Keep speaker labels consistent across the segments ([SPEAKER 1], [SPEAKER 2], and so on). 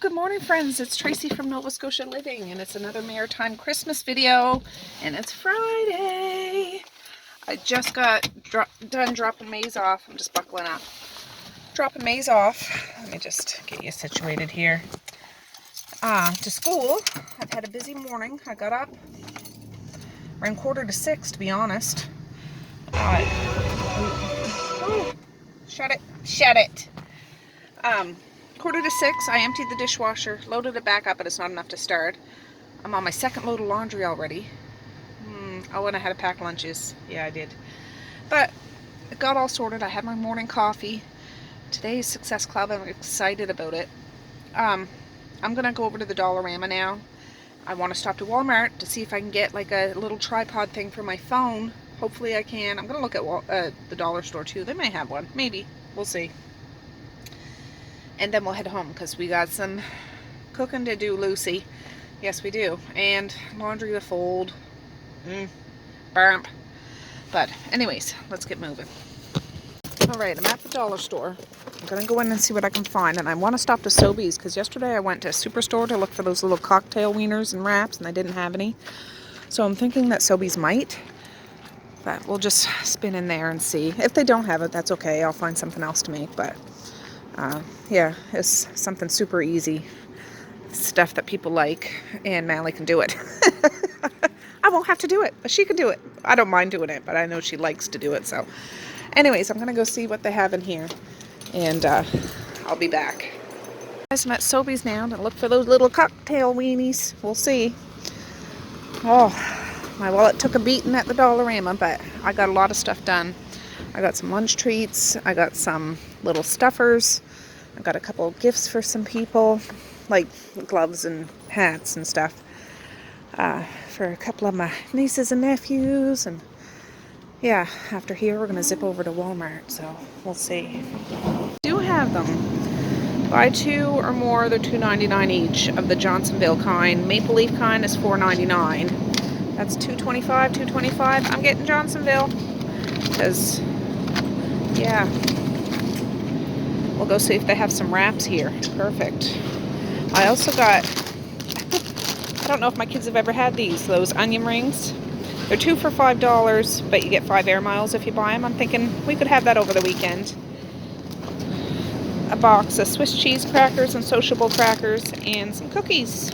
[SPEAKER 1] Good morning, friends. It's Tracy from Nova Scotia Living, and it's another Maritime Christmas video, and it's Friday. I just got done dropping Maze off. I'm just buckling up. Dropping Maze off. Let me just get you situated here. To school. I've had a busy morning. I got up around 5:45, to be honest. Shut it. 5:45, I emptied the dishwasher, loaded it back up, but it's not enough to start. I'm on my second load of laundry already. Oh, and I had to pack lunches. Yeah, I did. But it got all sorted. I had my morning coffee. Today is Success Club. I'm excited about it. I'm going to go over to the Dollarama now. I want to stop to Walmart to see if I can get like a little tripod thing for my phone. Hopefully I can. I'm going to look at the dollar store too. They may have one. Maybe. We'll see. And then we'll head home because we got some cooking to do, Lucy. Yes, we do. And laundry to fold. Burp. But anyways, let's get moving. Alright, I'm at the dollar store. I'm going to go in and see what I can find. And I want to stop to Sobeys because yesterday I went to Superstore to look for those little cocktail wieners and wraps and they didn't have any. So I'm thinking that Sobeys might. But we'll just spin in there and see. If they don't have it, that's okay. I'll find something else to make. But yeah, it's something super easy. Stuff that people like, and Mally can do it. I won't have to do it, but she can do it. I don't mind doing it, but I know she likes to do it. So anyways, I'm going to go see what they have in here, and I'll be back. I'm at Sobeys now to look for those little cocktail weenies. We'll see. Oh, my wallet took a beating at the Dollarama, but I got a lot of stuff done. I got some lunch treats. I got some little stuffers. I got a couple of gifts for some people, like gloves and hats and stuff, for a couple of my nieces and nephews. And yeah, after here we're going to zip over to Walmart, so we'll see. Do have them. Buy two or more, they're $2.99 each of the Johnsonville kind. Maple Leaf kind is $4.99. That's $2.25. I'm getting Johnsonville because, yeah, we'll go see if they have some wraps here. Perfect. I also got, I don't know if my kids have ever had those onion rings. They're 2 for $5, but you get 5 air miles if you buy them. I'm thinking we could have that over the weekend. A box of Swiss cheese crackers and sociable crackers and some cookies.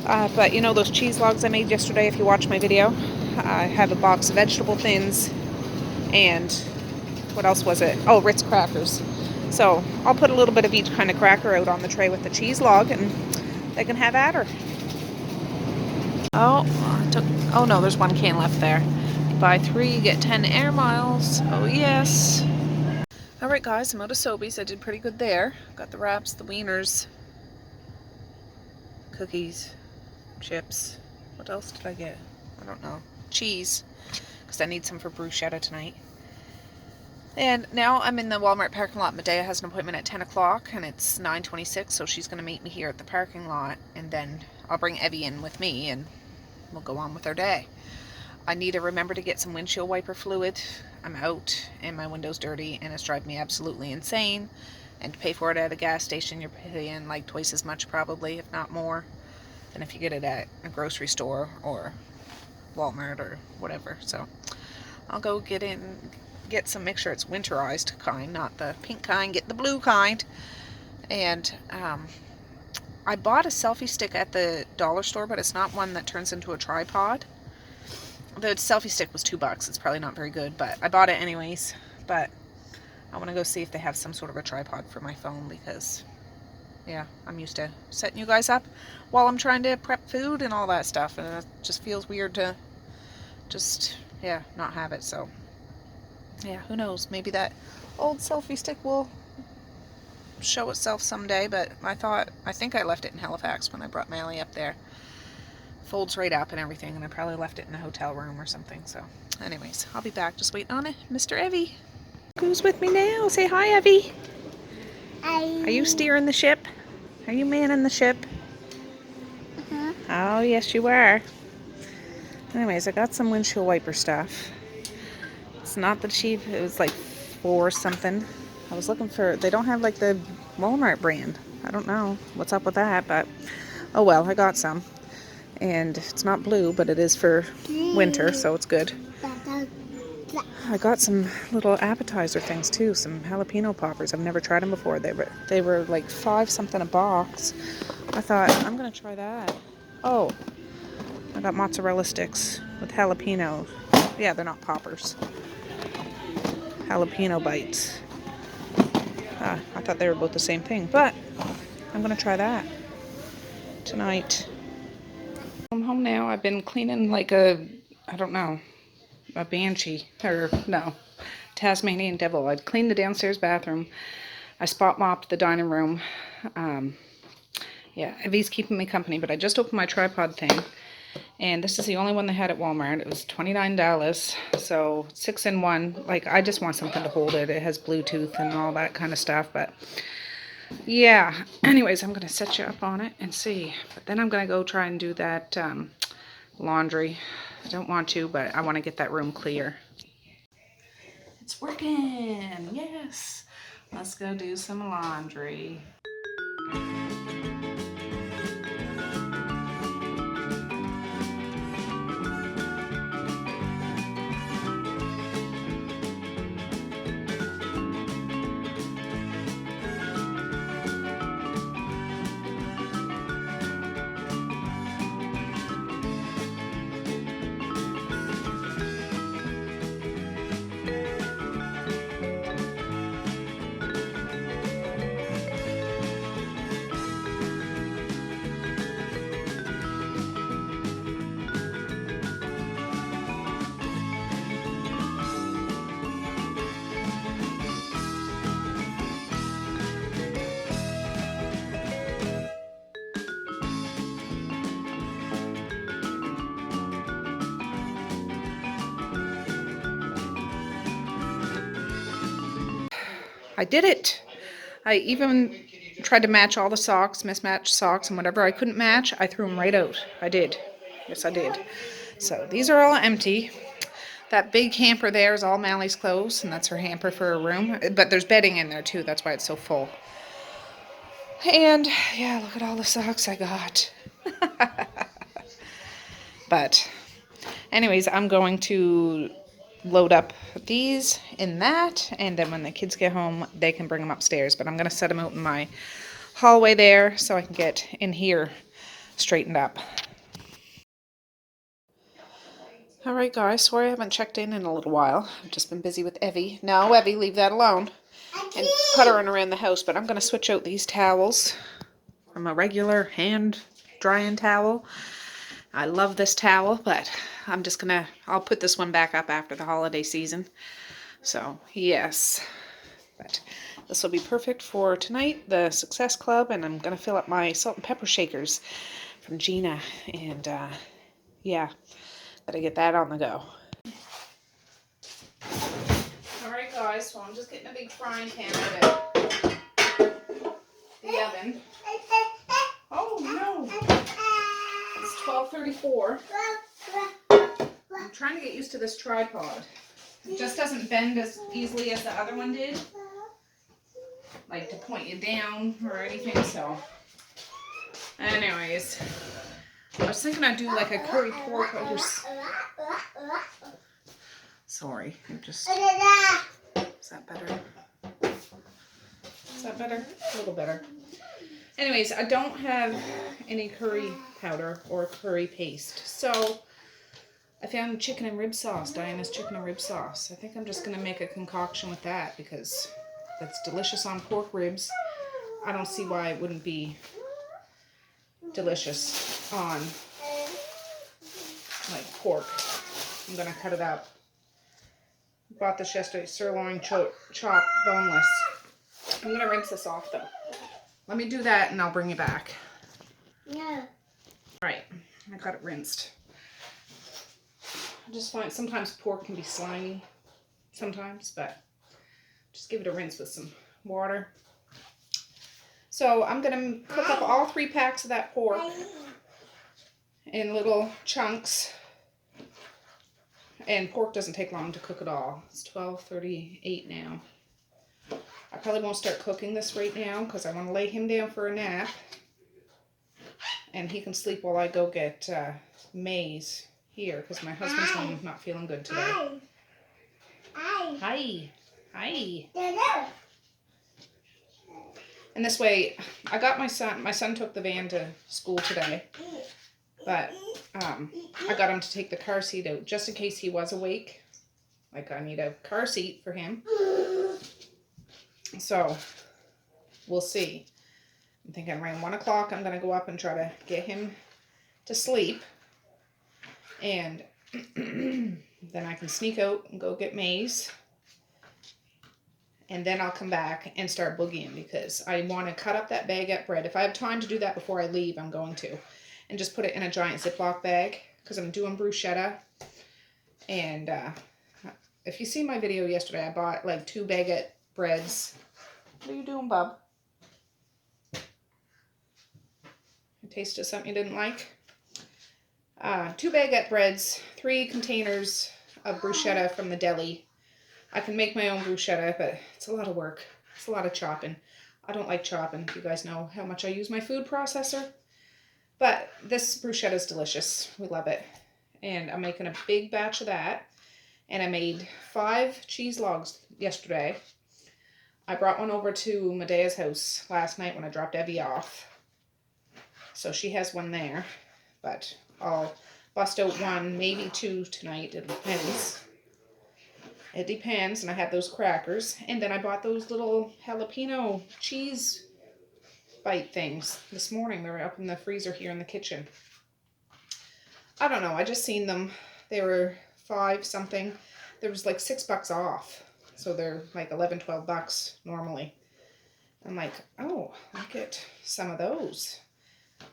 [SPEAKER 1] But you know those cheese logs I made yesterday, if you watched my video? I have a box of vegetable thins and what else was it? Oh, Ritz crackers. So I'll put a little bit of each kind of cracker out on the tray with the cheese log and they can have at her. Oh no, there's one can left there. Buy 3, you get 10 air miles. Oh yes. Alright guys, I'm out of Sobeys. I did pretty good there. Got the wraps, the wieners, cookies, chips. What else did I get? I don't know. Cheese, because I need some for bruschetta tonight. And now I'm in the Walmart parking lot. Medea has an appointment at 10 o'clock and it's 9:26, so she's going to meet me here at the parking lot, and then I'll bring Evie in with me and we'll go on with our day. I need to remember to get some windshield wiper fluid. I'm out and my window's dirty and it's driving me absolutely insane. And to pay for it at a gas station, you're paying like twice as much probably, if not more, than if you get it at a grocery store or Walmart or whatever. So I'll go get some, make sure it's winterized kind, not the pink kind, get the blue kind. And I bought a selfie stick at the dollar store, but it's not one that turns into a tripod. The selfie stick was $2. It's probably not very good, but I bought it anyways. But I want to go see if they have some sort of a tripod for my phone because, yeah, I'm used to setting you guys up while I'm trying to prep food and all that stuff, and it just feels weird to just, yeah, not have it. So yeah, who knows, maybe that old selfie stick will show itself someday. But I think I left it in Halifax when I brought Mally up there. Folds right up and everything, and I probably left it in a hotel room or something. So anyways, I'll be back. Just waiting on it. Mr. Evie. Who's with me now? Say hi, Evie.
[SPEAKER 2] Hi.
[SPEAKER 1] Are you steering the ship? Are you manning the ship? Oh, yes you are. Anyways, I got some windshield wiper stuff. It's not the cheap. It was like $4 something. I was looking for, they don't have like the Walmart brand. I don't know what's up with that, but oh well, I got some. And it's not blue, but it is for winter, so it's good. I got some little appetizer things too, some jalapeno poppers. I've never tried them before. They were like 5 something a box. I thought, I'm gonna try that. Oh, I got mozzarella sticks with jalapeno. Yeah, they're not poppers. Jalapeno bites. I thought they were both the same thing, but I'm gonna try that tonight. I'm home now. I've been cleaning like I don't know, a banshee, or no, Tasmanian devil. I'd cleaned the downstairs bathroom. I spot mopped the dining room. Yeah, Evie's keeping me company, but I just opened my tripod thing, and this is the only one they had at Walmart. It was $29, so 6 in 1. Like, I just want something to hold it. It has Bluetooth and all that kind of stuff, but yeah. Anyways, I'm going to set you up on it and see. But then I'm going to go try and do that laundry. I don't want to, but I want to get that room clear. It's working. Yes. Let's go do some laundry. I did it. I even tried to match all the socks, mismatched socks, and whatever I couldn't match, I threw them right out. I did. Yes, I did. So these are all empty. That big hamper there is all Mally's clothes, and that's her hamper for her room. But there's bedding in there too. That's why it's so full. And yeah, look at all the socks I got. But anyways, I'm going to load up these in that, and then when the kids get home, they can bring them upstairs. But I'm going to set them out in my hallway there so I can get in here straightened up. Alright guys, sorry I haven't checked in a little while. I've just been busy with Evie. No, Evie, leave that alone. And puttering around the house, but I'm going to switch out these towels from a regular hand drying towel. I love this towel, but I'll put this one back up after the holiday season. So, yes. But this will be perfect for tonight, the Success Club, and I'm going to fill up my salt and pepper shakers from Gina. And, yeah, gotta get that on the go. Alright guys, so I'm just getting a big frying pan out of the oven. Oh no! It's 12:34. I'm trying to get used to this tripod. It just doesn't bend as easily as the other one did. Like to point you down or anything, so. Anyways, I was thinking I'd do like a curry pork over. Sorry, is that better? Is that better? A little better. Anyways, I don't have any curry powder or curry paste, so I found chicken and rib sauce, Diana's chicken and rib sauce. I think I'm just going to make a concoction with that because that's delicious on pork ribs. I don't see why it wouldn't be delicious on like pork. I'm going to cut it up. Bought this yesterday, sirloin chop, boneless. I'm going to rinse this off though. Let me do that and I'll bring you back. Yeah. Alright, I got it rinsed. I just find sometimes pork can be slimy, sometimes, but just give it a rinse with some water. So I'm going to cook up all 3 packs of that pork in little chunks. And pork doesn't take long to cook at all. It's 12:38 now. I probably won't start cooking this right now because I want to lay him down for a nap. And he can sleep while I go get maize here because my husband's home not feeling good today. Hi. Hi. And this way, I got my son took the van to school today, but I got him to take the car seat out just in case he was awake. Like, I need a car seat for him. So, we'll see. I'm thinking around 1 o'clock, I'm going to go up and try to get him to sleep. And then I can sneak out and go get maize. And then I'll come back and start boogieing because I want to cut up that baguette bread. If I have time to do that before I leave, I'm going to. And just put it in a giant Ziploc bag because I'm doing bruschetta. And if you see my video yesterday, I bought like 2 baguette breads. What are you doing, bub? You tasted something you didn't like? 2 baguette breads, 3 containers of bruschetta from the deli. I can make my own bruschetta, but it's a lot of work. It's a lot of chopping. I don't like chopping, if you guys know how much I use my food processor. But this bruschetta is delicious. We love it. And I'm making a big batch of that. And I made 5 cheese logs yesterday. I brought one over to Medea's house last night when I dropped Evie off. So she has one there. But I'll bust out 1, maybe 2 tonight. It depends. It depends, and I have those crackers. And then I bought those little jalapeno cheese bite things this morning. They're up in the freezer here in the kitchen. I don't know, I just seen them. They were 5 something. There was like $6 off. So they're like 11, 12 bucks normally. I'm like, oh, I'll get some of those.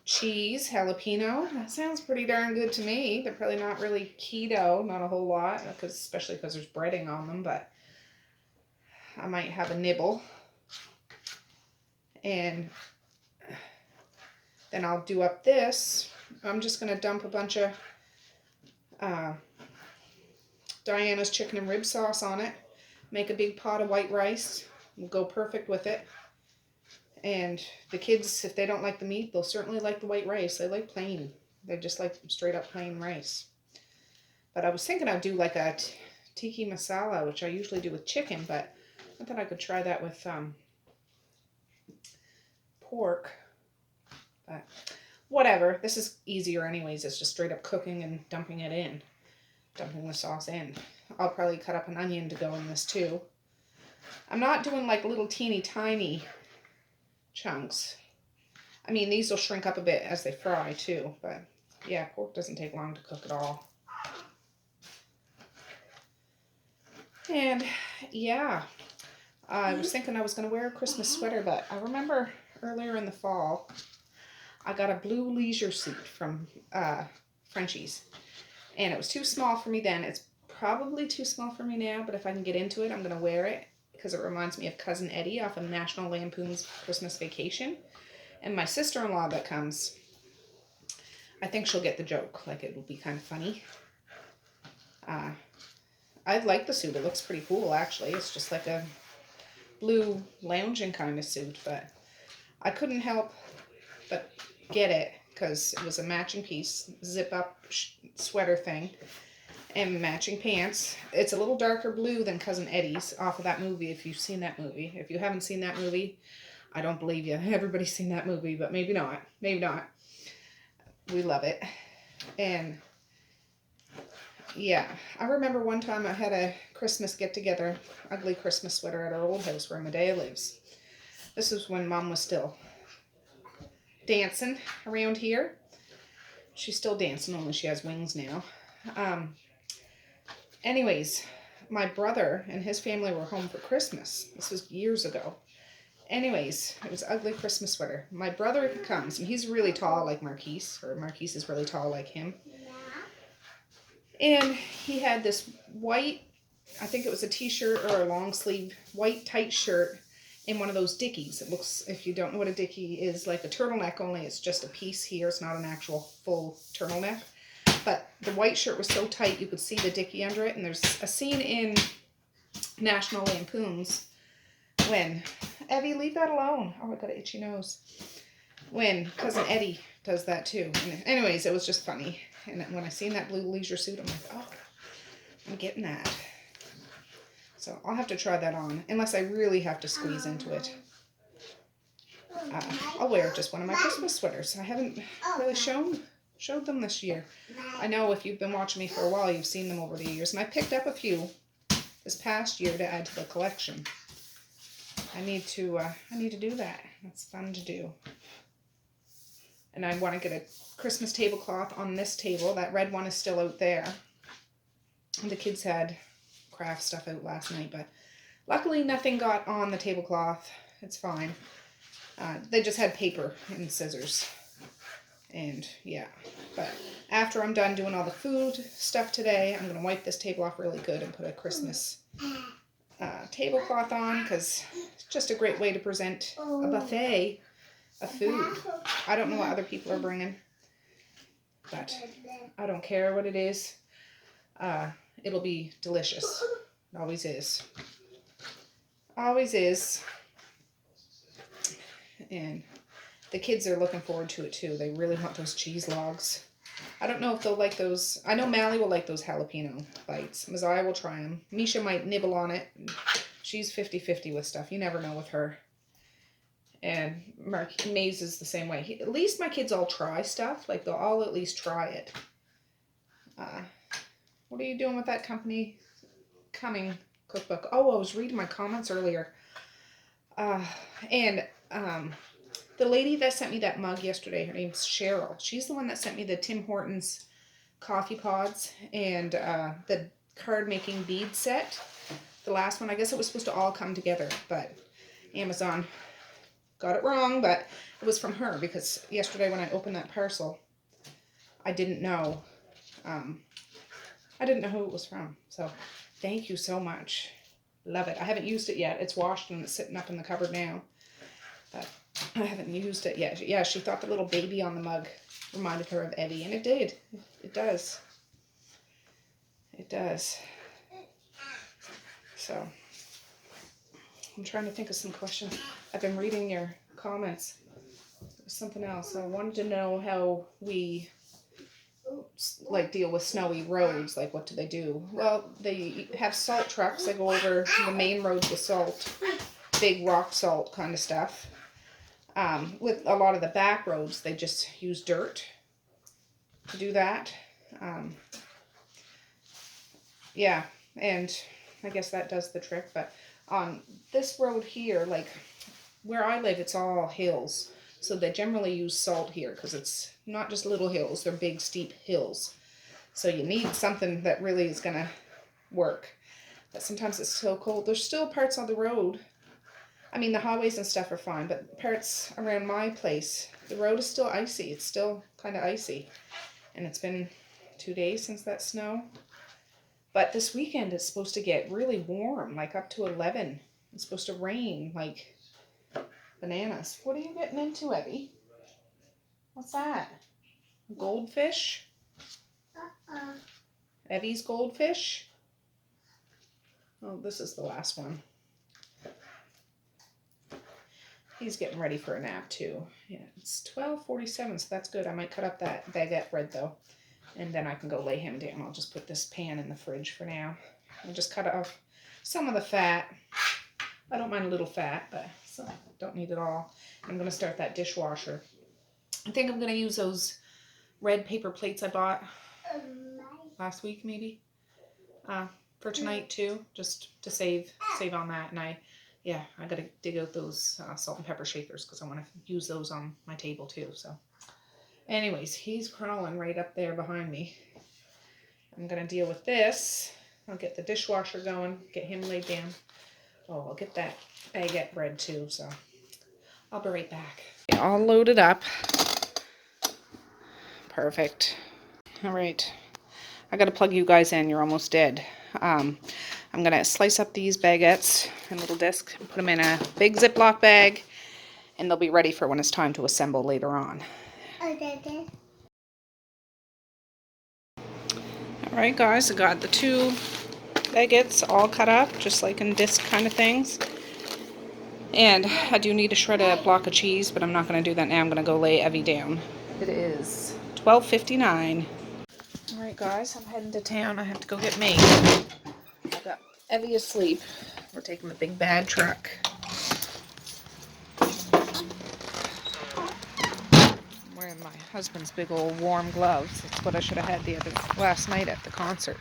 [SPEAKER 1] Cheese, jalapeno, that sounds pretty darn good to me. They're probably not really keto, not a whole lot, especially because there's breading on them, but I might have a nibble. And then I'll do up this. I'm just going to dump a bunch of Diana's chicken and rib sauce on it. Make a big pot of white rice. Will go perfect with it. And the kids, if they don't like the meat, they'll certainly like the white rice. They like plain. They just like straight up plain rice. But I was thinking I'd do like a tiki masala, which I usually do with chicken, but I thought I could try that with pork. But whatever. This is easier anyways. It's just straight up cooking and dumping it in. Dumping the sauce in. I'll probably cut up an onion to go in this too. I'm not doing like little teeny tiny chunks. I mean, these will shrink up a bit as they fry too, but yeah, pork doesn't take long to cook at all. And yeah, I was thinking I was going to wear a Christmas sweater, but I remember earlier in the fall, I got a blue leisure suit from Frenchie's, and it was too small for me then. It's probably too small for me now, but if I can get into it, I'm going to wear it. Because it reminds me of Cousin Eddie off of National Lampoon's Christmas Vacation. And my sister-in-law that comes, I think she'll get the joke. Like, it will be kind of funny. I like the suit. It looks pretty cool, actually. It's just like a blue lounging kind of suit. But I couldn't help but get it because it was a matching piece, zip-up sweater thing. And matching pants. It's a little darker blue than Cousin Eddie's off of that movie, if you've seen that movie. If you haven't seen that movie, I don't believe you. Everybody's seen that movie, but maybe not. Maybe not. We love it. And yeah, I remember one time I had a Christmas get-together, ugly Christmas sweater at our old house where Medea lives. This was when Mom was still dancing around here. She's still dancing, only she has wings now. Anyways, my brother and his family were home for Christmas. This was years ago. Anyways, it was ugly Christmas sweater. My brother comes, and he's really tall like Marquise, or Marquise is really tall like him. And he had this white, I think it was a t-shirt or a long sleeve, white tight shirt in one of those dickies. It looks, if you don't know what a dickie is, like a turtleneck, only it's just a piece here. It's not an actual full turtleneck. But the white shirt was so tight you could see the dickie under it. And there's a scene in National Lampoon's when Evie, leave that alone. Oh, I got an itchy nose. When cousin Eddie does that too. And anyways, it was just funny. And when I seen that blue leisure suit, I'm like, oh, I'm getting that. So I'll have to try that on, unless I really have to squeeze into it. I'll wear just one of my Christmas sweaters. I haven't really showed them this year. I know if you've been watching me for a while, you've seen them over the years. And I picked up a few this past year to add to the collection. I need to do that. It's fun to do. And I want to get a Christmas tablecloth on this table. That red one is still out there. And the kids had craft stuff out last night, but luckily nothing got on the tablecloth. It's fine. They just had paper and scissors. And yeah, but after I'm done doing all the food stuff today, I'm going to wipe this table off really good and put a Christmas tablecloth on, because it's just a great way to present a buffet of food. I don't know what other people are bringing, but I don't care what it is. It'll be delicious. It always is. Always is. And the kids are looking forward to it too. They really want those cheese logs. I don't know if they'll like those. I know Mally will like those jalapeno bites. Messiah will try them. Misha might nibble on it. She's 50-50 with stuff. You never know with her. And Maze is the same way. At least my kids all try stuff. Like, they'll all at least try it. What are you doing with that company coming cookbook? Oh, I was reading my comments earlier. The lady that sent me that mug yesterday, her name's Cheryl. She's the one that sent me the Tim Hortons coffee pods and the card making bead set. The last one, I guess it was supposed to all come together, but Amazon got it wrong, but it was from her, because yesterday when I opened that parcel, I didn't know who it was from. So thank you so much. Love it. I haven't used it yet. It's washed and it's sitting up in the cupboard now, but I haven't used it yet. Yeah, she thought the little baby on the mug reminded her of Eddie, and it did. It does. It does. So I'm trying to think of some questions. I've been reading your comments. Something else. I wanted to know how we deal with snowy roads. Like, what do they do? Well, they have salt trucks that go over the main roads with salt, big rock salt kind of stuff. With a lot of the back roads, they just use dirt to do that. Yeah, and I guess that does the trick. But on this road here, like where I live, it's all hills. So they generally use salt here, because it's not just little hills, they're big, steep hills. So you need something that really is going to work. But sometimes it's so cold. There's still parts on the road. I mean, the highways and stuff are fine, but parts around my place, the road is still icy. It's still kind of icy. And it's been 2 days since that snow. But this weekend it's supposed to get really warm, like up to 11. It's supposed to rain, like bananas. What are you getting into, Evie? What's that? Goldfish? Evie's goldfish? Oh, this is the last one. He's getting ready for a nap too. Yeah, it's 12:47, so that's good. I might cut up that baguette bread though, and then I can go lay him down. I'll just put this pan in the fridge for now. I'll just cut off some of the fat. I don't mind a little fat, but so don't need it all. I'm going to start that dishwasher. I think I'm going to use those red paper plates I bought last week, maybe, for tonight too, just to save on that. And I got to dig out those salt and pepper shakers, because I want to use those on my table too. So anyways, he's crawling right up there behind me. I'm going to deal with this. I'll get the dishwasher going, get him laid down. Oh, I'll get that baguette bread too, so I'll be right back. All loaded up. Perfect. All right. I got to plug you guys in. You're almost dead. I'm going to slice up these baguettes in a little disc and put them in a big Ziploc bag, and they'll be ready for when it's time to assemble later on. Okay. All right, guys, I got the 2 baguettes all cut up, just like in disc kind of things. And I do need to shred a block of cheese, but I'm not going to do that now. I'm going to go lay Evie down. It is 12:59. Alright guys, I'm heading to town. I have to go get May. I've got Evie asleep. We're taking the big bad truck. I'm wearing my husband's big old warm gloves. That's what I should have had last night at the concert.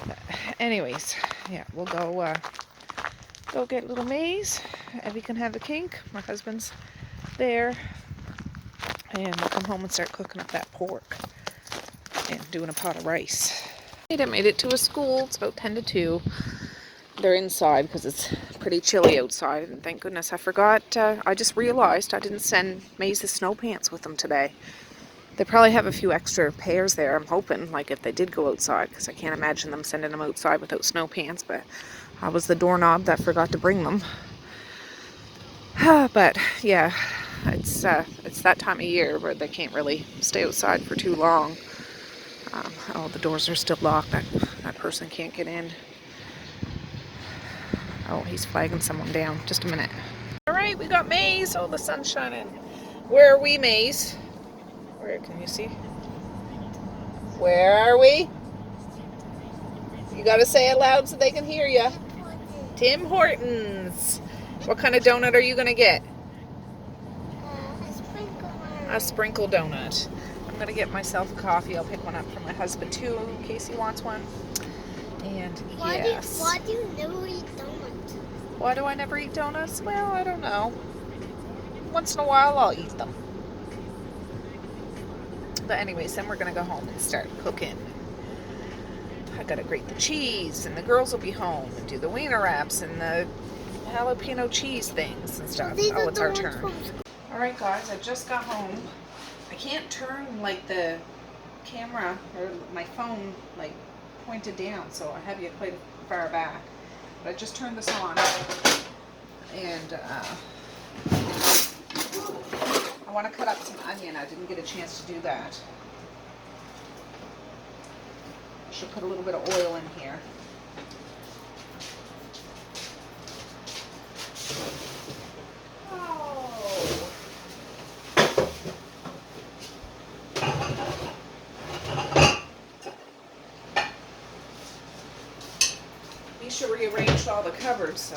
[SPEAKER 1] But anyways, yeah, we'll go get little Maze. Evie can have the kink. My husband's there. And we'll come home and start cooking up that pork. And doing a pot of rice. I made it to a school. It's about 10 to 2. They're inside because it's pretty chilly outside. And thank goodness I forgot. I just realized I didn't send Maze the snow pants with them today. They probably have a few extra pairs there, I'm hoping, like if they did go outside, because I can't imagine them sending them outside without snow pants, but I was the doorknob that forgot to bring them. But yeah, it's that time of year where they can't really stay outside for too long. Oh, the doors are still locked. That person can't get in. Oh, he's flagging someone down. Just a minute. All right, we got Maze. Oh, the sun's shining. Where are we, Maze? Where can you see? Where are we? You got to say it loud so they can hear you. Tim Hortons. What kind of donut are you going to get? A sprinkle donut. I'm going to get myself a coffee. I'll pick one up for my husband too, in case he wants one. And yes.
[SPEAKER 2] Why do you never eat donuts?
[SPEAKER 1] Why do I never eat donuts? Well, I don't know. Once in a while, I'll eat them. But anyways, then we're going to go home and start cooking. I got to grate the cheese, and the girls will be home and do the wiener wraps and the jalapeno cheese things and stuff. Oh, it's our turn. Alright guys, I just got home. I can't turn like the camera or my phone like pointed down, so I have you quite far back. But I just turned this on, and I want to cut up some onion. I didn't get a chance to do that. I should put a little bit of oil in here. Oh. Misha rearranged all the cupboards, so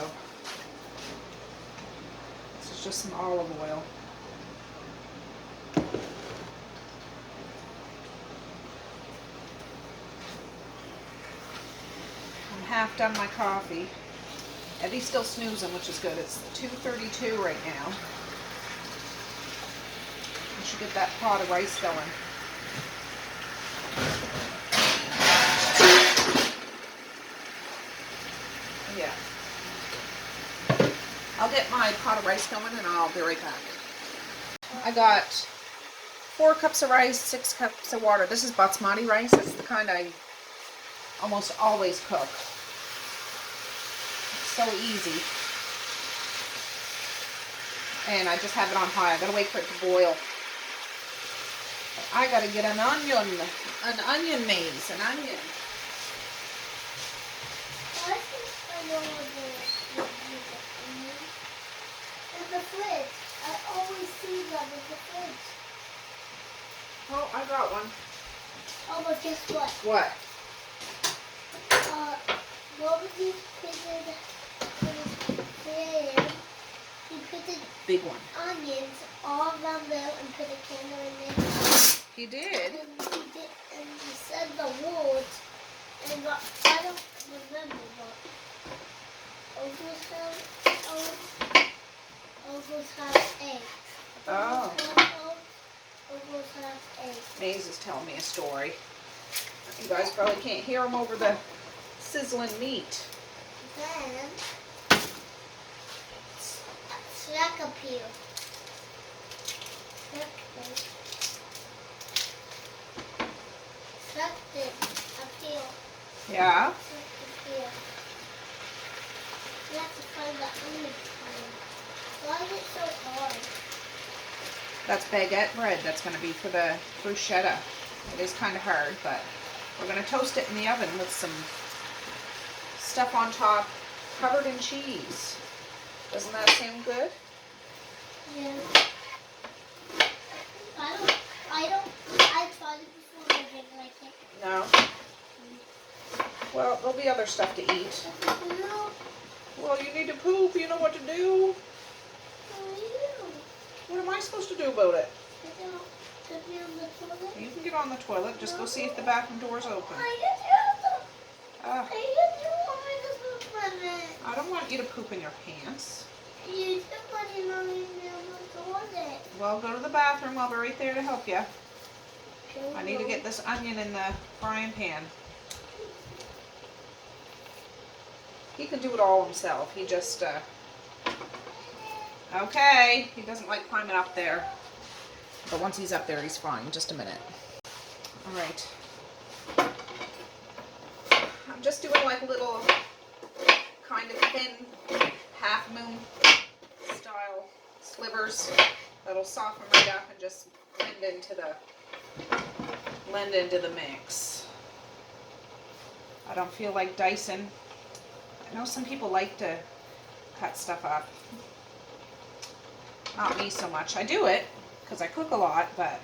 [SPEAKER 1] this is just some olive oil. I'm half done my coffee. Eddie's still snoozing, which is good. It's 2:32 right now. I should get that pot of rice going. Yeah. I'll get my pot of rice going and I'll be right back. I got 4 cups of rice, 6 cups of water. This is basmati rice. It's the kind I almost always cook. It's so easy. And I just have it on high. I gotta wait for it to boil. I gotta get an onion maze, an onion.
[SPEAKER 2] In the fridge. I always see them in the fridge.
[SPEAKER 1] Oh, I got one.
[SPEAKER 2] Oh, but guess what?
[SPEAKER 1] What?
[SPEAKER 2] What was he putting there? He put the
[SPEAKER 1] Big one.
[SPEAKER 2] onions all around there and put a candle in there.
[SPEAKER 1] He did?
[SPEAKER 2] And he said the words. And I don't remember what. Ogres have eggs.
[SPEAKER 1] Oh.
[SPEAKER 2] Ogres have eggs.
[SPEAKER 1] Maze is telling me a story. You guys probably can't hear him over the sizzling meat.
[SPEAKER 2] Then, slack appeal. Slack appeal.
[SPEAKER 1] Yeah?
[SPEAKER 2] You have to find the onion. Why is it so hard?
[SPEAKER 1] That's baguette bread. That's going to be for the bruschetta. It is kind of hard, but we're going to toast it in the oven with some stuff on top covered in cheese. Doesn't that sound good?
[SPEAKER 2] Yeah. I tried it before and I didn't like it.
[SPEAKER 1] No. Well, there'll be other stuff to eat.
[SPEAKER 2] No.
[SPEAKER 1] Well, you need to poop. You know what to do.
[SPEAKER 2] No.
[SPEAKER 1] What am I supposed to do about it?
[SPEAKER 2] I don't. Could be on the toilet.
[SPEAKER 1] You can get on the toilet. Just go see if the bathroom door's open.
[SPEAKER 2] I
[SPEAKER 1] Uh,
[SPEAKER 2] just want me to poop on it.
[SPEAKER 1] I don't want you to poop in your pants.
[SPEAKER 2] You took money on me on the toilet.
[SPEAKER 1] Well, go to the bathroom. I'll be right there to help you. I need to get this onion in the frying pan. He can do it all himself. He just, okay. He doesn't like climbing up there. But once he's up there, he's fine. Just a minute. All right. I'm just doing like little kind of thin half moon style slivers that'll soften right up and just blend into the mix. I don't feel like dicing. I know some people like to cut stuff up. Not me so much. I do it because I cook a lot, but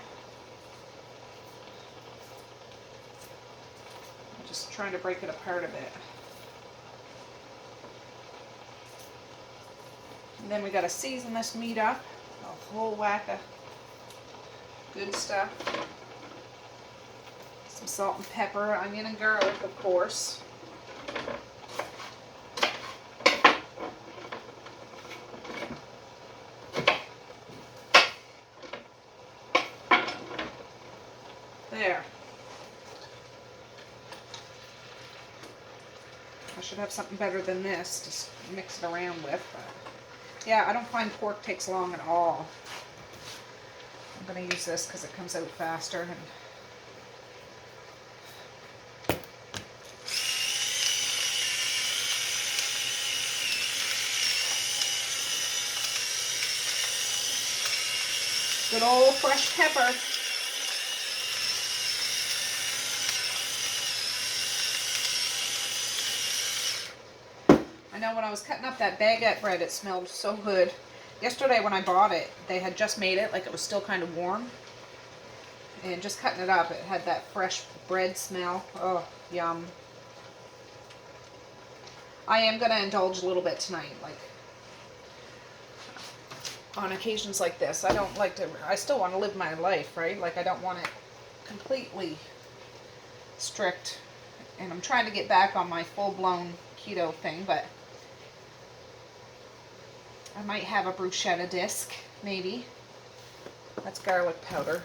[SPEAKER 1] I'm just trying to break it apart a bit. And then we got to season this meat up. A whole whack of good stuff. Some salt and pepper, onion and garlic, of course. There. I should have something better than this to mix it around with. But yeah, I don't find pork takes long at all. I'm going to use this because it comes out faster. And good old fresh pepper. I know when I was cutting up that baguette bread, it smelled so good. Yesterday when I bought it, they had just made it, like it was still kind of warm. And just cutting it up, it had that fresh bread smell. Oh, yum. I am going to indulge a little bit tonight, like on occasions like this. I don't like to, I still want to live my life, right? Like I don't want it completely strict. And I'm trying to get back on my full-blown keto thing, but I might have a bruschetta disc, maybe. That's garlic powder.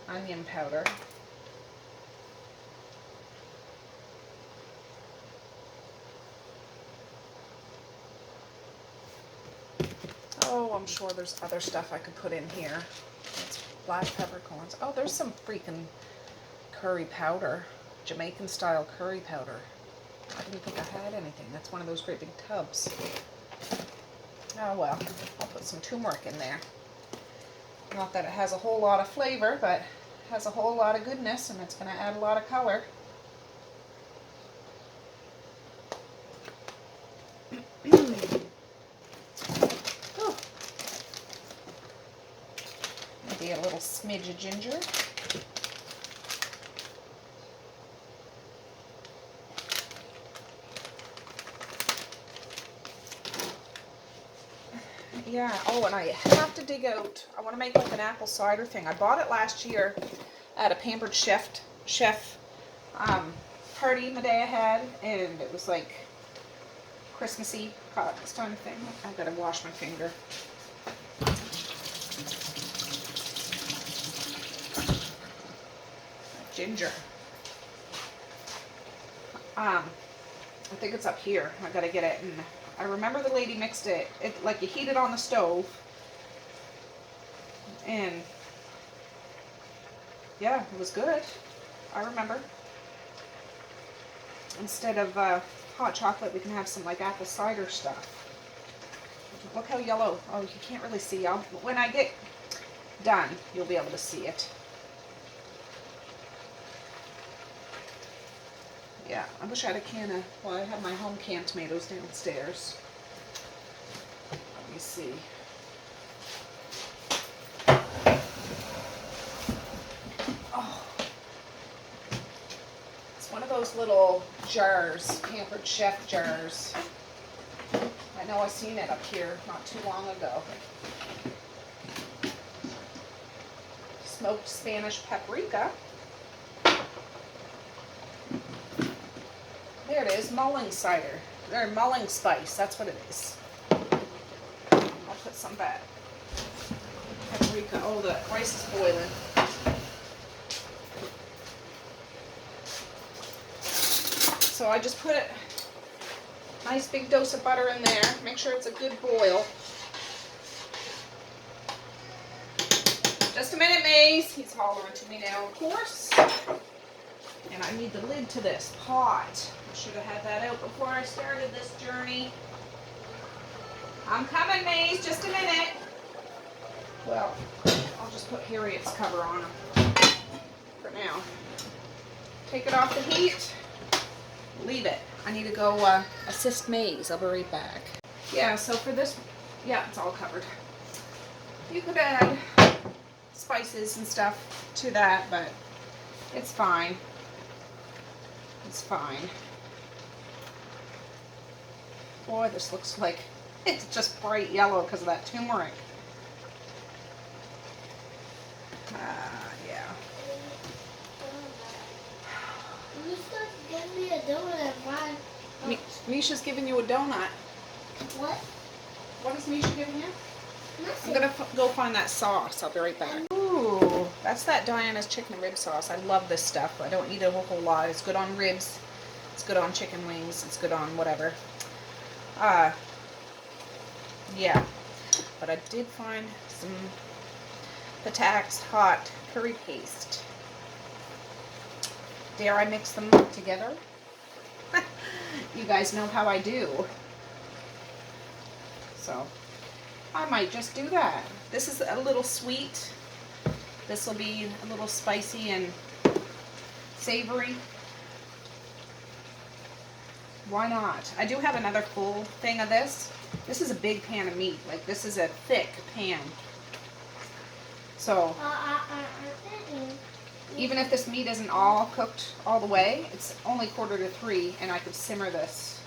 [SPEAKER 1] Onion powder. Oh, I'm sure there's other stuff I could put in here. That's black peppercorns. Oh, there's some freaking curry powder. Jamaican style curry powder. I didn't think I had anything. That's one of those great big tubs. Oh well, I'll put some turmeric in there. Not that it has a whole lot of flavor, but it has a whole lot of goodness, and it's going to add a lot of color. Oh. Maybe a little smidge of ginger. Yeah, oh, and I have to dig out, I want to make like an apple cider thing. I bought it last year at a Pampered Chef party the day I had, and it was like Christmassy this kind of thing. I've got to wash my finger. Ginger. I think it's up here. I got to get it, and I remember the lady mixed it. It like you heat it on the stove, and yeah, it was good. I remember. Instead of hot chocolate, we can have some like apple cider stuff. Look how yellow. Oh, you can't really see. When I get done, you'll be able to see it. Yeah, I wish I had a can of, well, I have my home canned tomatoes downstairs. me see. Oh. It's one of those little jars, Pampered Chef jars. I know I seen it up here not too long ago. Smoked Spanish paprika. There it is, mulling cider. Or mulling spice, that's what it is. I'll put some back. Paprika. Oh, the rice is boiling. So I just put a nice big dose of butter in there. Make sure it's a good boil. Just a minute, Maze. He's hollering to me now, of course. And I need the lid to this pot. I should have had that out before I started this journey. I'm coming, Maze. Just a minute. Well, I'll just put Harriet's cover on him for now. Take it off the heat. Leave it. I need to go assist Maze. I'll be right back. Yeah, so for this, yeah, it's all covered. You could add spices and stuff to that, but it's fine. It's fine. Boy, this looks like it's just bright yellow because of that turmeric. Yeah.
[SPEAKER 2] You start to give me a donut. Why?
[SPEAKER 1] Misha's giving you a donut.
[SPEAKER 2] What?
[SPEAKER 1] What is Misha giving you?
[SPEAKER 2] Nothing.
[SPEAKER 1] I'm gonna go find that sauce. I'll be right back. Ooh, that's that Diana's chicken and rib sauce. I love this stuff. I don't eat it a whole lot. It's good on ribs. It's good on chicken wings. It's good on whatever. Yeah. But I did find some Patax hot curry paste. Dare I mix them together? You guys know how I do. So I might just do that. This is a little sweet. This will be a little spicy and savory. Why not? I do have another full thing of this. This is a big pan of meat. Like, this is a thick pan. So even if this meat isn't all cooked all the way, it's only 2:45, and I could simmer this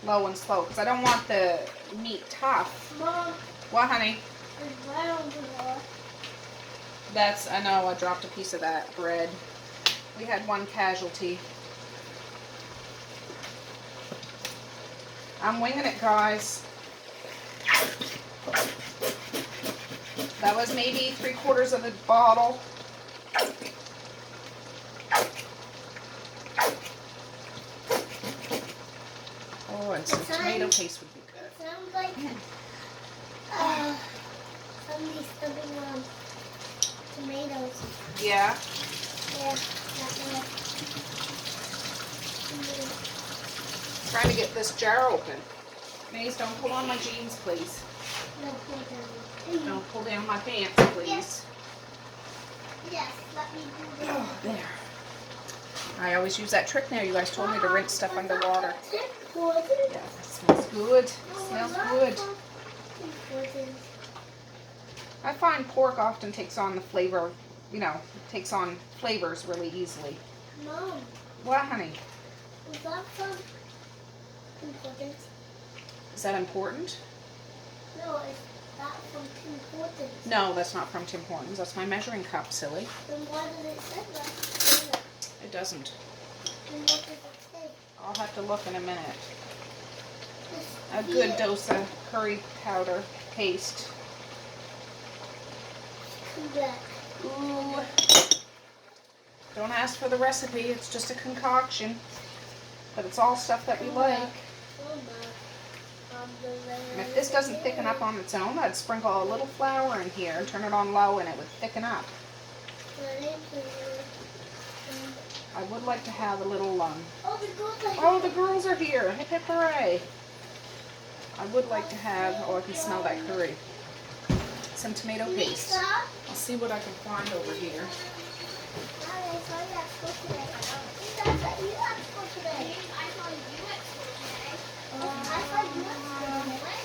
[SPEAKER 1] low and slow because I don't want the meat tough.
[SPEAKER 2] Mom,
[SPEAKER 1] What, honey?
[SPEAKER 2] there's bread on the floor.
[SPEAKER 1] That's, I know, I dropped a piece of that bread. We had one casualty. I'm winging it, guys. That was maybe 3/4 of the bottle. Oh, and some tomato paste would be good.
[SPEAKER 2] It sounds like somebody's stubbing on tomatoes.
[SPEAKER 1] Yeah.
[SPEAKER 2] Yeah, that way.
[SPEAKER 1] Trying to get this jar open. Maze, don't pull on my jeans, please.
[SPEAKER 2] No, hold on.
[SPEAKER 1] Don't pull down my pants, please.
[SPEAKER 2] Yes, let me do that.
[SPEAKER 1] Oh, there. I always use that trick now. You guys told me to rinse stuff underwater. Yeah, that smells good. Smells good. I find pork often takes on the flavor, you know, takes on flavors really easily.
[SPEAKER 2] Mom,
[SPEAKER 1] What, honey?
[SPEAKER 2] is that from important?
[SPEAKER 1] Is that important?
[SPEAKER 2] No, is that from Tim Hortons?
[SPEAKER 1] No, that's not from Tim Hortons. That's my measuring cup, silly.
[SPEAKER 2] Then why did it say that?
[SPEAKER 1] It doesn't.
[SPEAKER 2] Then what does it say?
[SPEAKER 1] I'll have to look in a minute.
[SPEAKER 2] Just
[SPEAKER 1] A
[SPEAKER 2] read
[SPEAKER 1] good
[SPEAKER 2] it.
[SPEAKER 1] dose of curry powder paste.
[SPEAKER 2] Come back.
[SPEAKER 1] Ooh. Don't ask for the recipe. It's just a concoction. But it's all stuff that we like. And if this doesn't thicken up on its own, I'd sprinkle a little flour in here and turn it on low and it would thicken up. I would like to have a little,
[SPEAKER 2] Oh, the girls are
[SPEAKER 1] oh, the girls are here. Hip hip hooray. I would like to have, oh, I can smell that curry. Some tomato paste.
[SPEAKER 2] Lisa?
[SPEAKER 1] I'll see what I can find over here.
[SPEAKER 2] I saw you at school today. Lisa, I saw you at school today. I saw you at school today. I saw you at school today.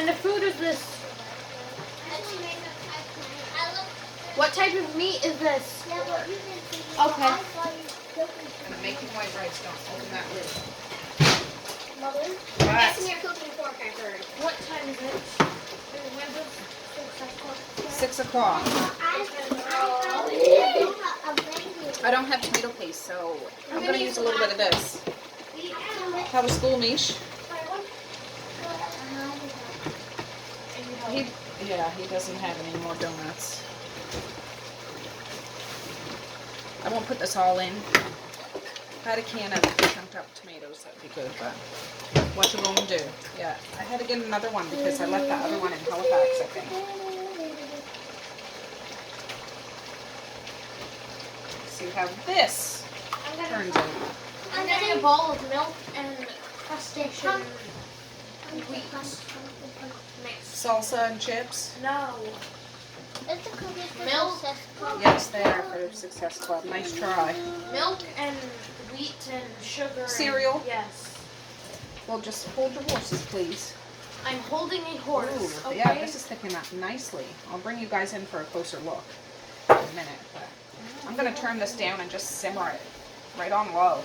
[SPEAKER 3] kind of food is this? What type of meat is this? Okay.
[SPEAKER 1] I'm making white rice. Don't open that lid.
[SPEAKER 2] Mother?
[SPEAKER 1] What?
[SPEAKER 2] Guessing you're cooking pork, I heard.
[SPEAKER 3] What time is it?
[SPEAKER 1] 6 o'clock. I don't have tomato paste, so I'm going to use a little bit of this. How was school, Mish? He doesn't have any more donuts. I won't put this all in. If I had a can of chunked up tomatoes, that'd be good, but what you gonna do? Yeah, I had to get another one because I left the other one in Halifax, I think. See how this turns out.
[SPEAKER 3] I'm getting a bowl of milk and crustacean wheat mix.
[SPEAKER 1] Salsa and chips?
[SPEAKER 3] No.
[SPEAKER 2] Milk.
[SPEAKER 1] Yes, they are for Success Club. Nice try.
[SPEAKER 3] Milk and wheat and sugar.
[SPEAKER 1] Cereal?
[SPEAKER 3] Yes.
[SPEAKER 1] Well, just hold your horses, please.
[SPEAKER 3] I'm holding a horse.
[SPEAKER 1] Ooh,
[SPEAKER 3] Okay?
[SPEAKER 1] yeah, this is thickening up nicely. I'll bring you guys in for a closer look in a minute. But I'm going to turn this down and just simmer it right on low.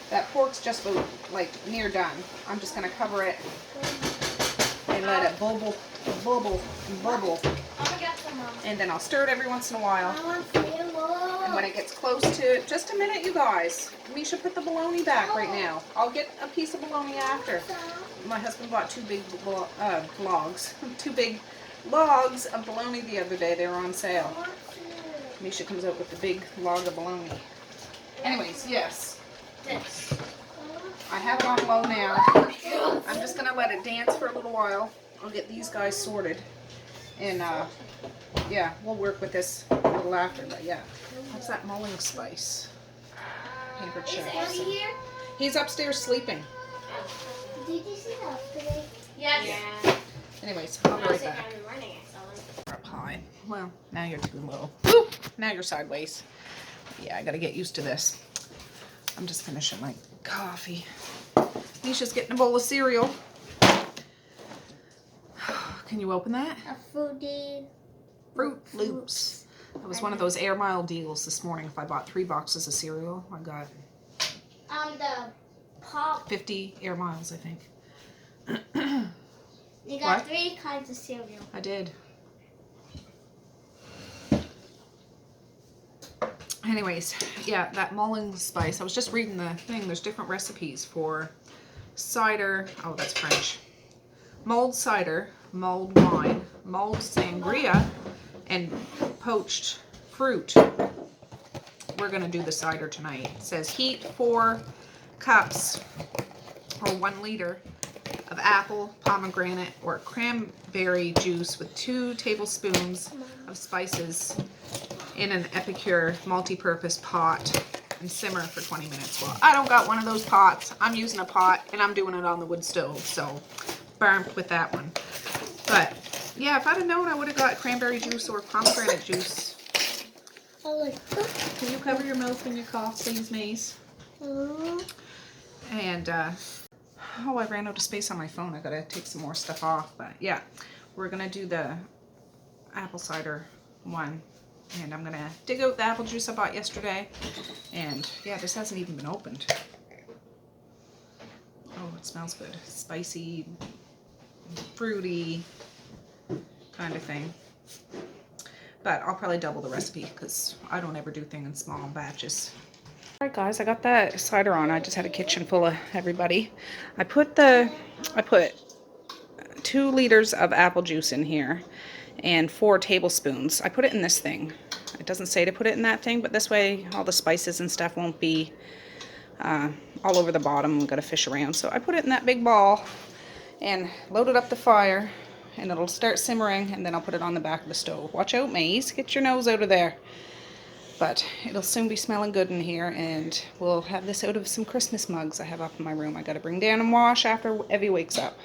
[SPEAKER 1] That pork's just like near done. I'm just going to cover it and let it bubble, bubble, bubble.
[SPEAKER 3] I'm gonna get some.
[SPEAKER 1] And then I'll stir it every once in a while. And when it gets close to, just a minute, you guys. Misha, put the bologna back right now. I'll get a piece of bologna after. My husband bought two big logs of bologna the other day. They were on sale. Misha comes out with the big log of bologna. Anyways, yes.
[SPEAKER 3] This.
[SPEAKER 1] I have it on low now. I'm just going to let it dance for a little while. I'll get these guys sorted. And, yeah, we'll work with this a little after. But, yeah. What's that mulling spice? Pampered chef.
[SPEAKER 2] Here?
[SPEAKER 1] He's upstairs sleeping.
[SPEAKER 2] Did you see that today?
[SPEAKER 3] Yes.
[SPEAKER 2] Yeah.
[SPEAKER 1] Anyways, I'll be right back.
[SPEAKER 2] In the morning, I saw them.
[SPEAKER 1] Up high. Well, now you're too low. Woo! Now you're sideways. Yeah, I gotta get used to this. I'm just finishing my coffee. Nisha's getting a bowl of cereal. Can you open that?
[SPEAKER 2] A foodie.
[SPEAKER 1] Fruit Loops. That was one of those Air Mile deals this morning. If I bought 3 boxes of cereal, I got
[SPEAKER 2] The pop.
[SPEAKER 1] 50 Air Miles, I think.
[SPEAKER 2] You got
[SPEAKER 1] What?
[SPEAKER 2] 3 kinds of cereal.
[SPEAKER 1] I did. Anyways, yeah, that mulling spice. I was just reading the thing. There's different recipes for cider. Oh, that's French. Mulled cider, mulled wine, mulled sangria, and poached fruit. We're going to do the cider tonight. It says heat 4 cups or 1 liter of apple, pomegranate, or cranberry juice with 2 tablespoons of spices in an Epicure multi-purpose pot and simmer for 20 minutes. Well, I don't got one of those pots. I'm using a pot and I'm doing it on the wood stove, so burnt with that one. But yeah, if I'd have known, I would have got cranberry juice or pomegranate juice. Can you cover your mouth when you cough, please, Maze? And oh, I ran out of space on my phone. I gotta take some more stuff off. But yeah, we're gonna do the apple cider one. And I'm gonna dig out the apple juice I bought yesterday. And yeah, this hasn't even been opened. Oh, it smells good. Spicy, fruity kind of thing. But I'll probably double the recipe because I don't ever do things in small batches. Alright guys, I got that cider on. I just had a kitchen full of everybody. I put 2 liters of apple juice in here and 4 tablespoons. I put it in this thing. It doesn't say to put it in that thing, but this way all the spices and stuff won't be all over the bottom. We've got to fish around. So I put it in that big ball and load it up the fire, and it'll start simmering, and then I'll put it on the back of the stove. Watch out, Maze. Get your nose out of there. But it'll soon be smelling good in here, and we'll have this out of some Christmas mugs I have up in my room. I got to bring down and wash after Evie wakes up.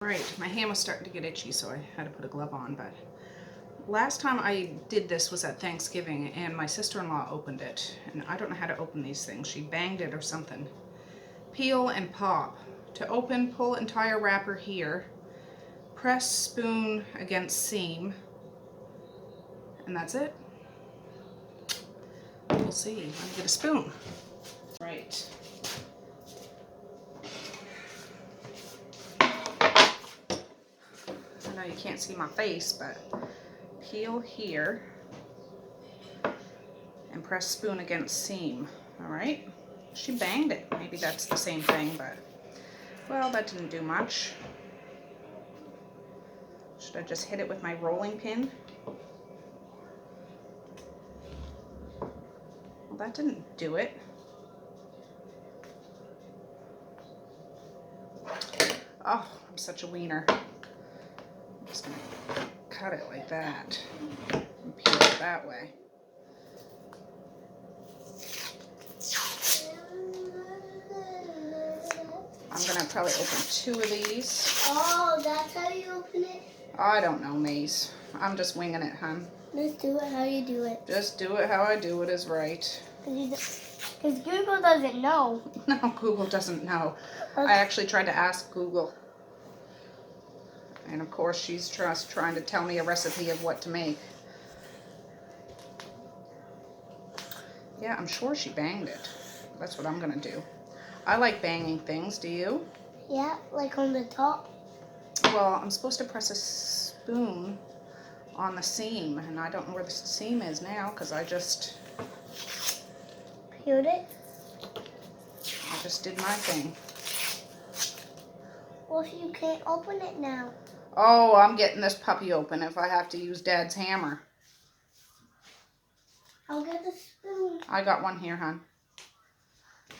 [SPEAKER 1] Alright, my hand was starting to get itchy, so I had to put a glove on. But last time I did this was at Thanksgiving, and my sister-in-law opened it. And I don't know how to open these things. She banged it or something. Peel and pop. To open, pull entire wrapper here. press spoon against seam, and that's it. We'll see. Let me get a spoon. Right. I know you can't see my face, but peel here and press spoon against seam. All right. She banged it. Maybe that's the same thing, but well, that didn't do much. Should I just hit it with my rolling pin? Well, that didn't do it. Oh, I'm such a wiener. I'm just gonna cut it like that and peel it that way. I'm gonna probably open 2 of these.
[SPEAKER 2] Oh, that's how you open it?
[SPEAKER 1] I don't know, Maze. I'm just winging it, hun.
[SPEAKER 2] Let's do it how you do it.
[SPEAKER 1] Just do it how I do it is right.
[SPEAKER 2] Because Google doesn't know.
[SPEAKER 1] No, Google doesn't know. I actually tried to ask Google. And of course, she's just trying to tell me a recipe of what to make. Yeah, I'm sure she banged it. That's what I'm gonna do. I like banging things, do you?
[SPEAKER 2] Yeah, like on the top.
[SPEAKER 1] Well, I'm supposed to press a spoon on the seam, and I don't know where the seam is now because I just
[SPEAKER 2] Peeled it.
[SPEAKER 1] did my thing.
[SPEAKER 2] Well, you can't open it now.
[SPEAKER 1] Oh, I'm getting this puppy open if I have to use Dad's hammer.
[SPEAKER 2] I'll get the spoon.
[SPEAKER 1] I got one here, hon.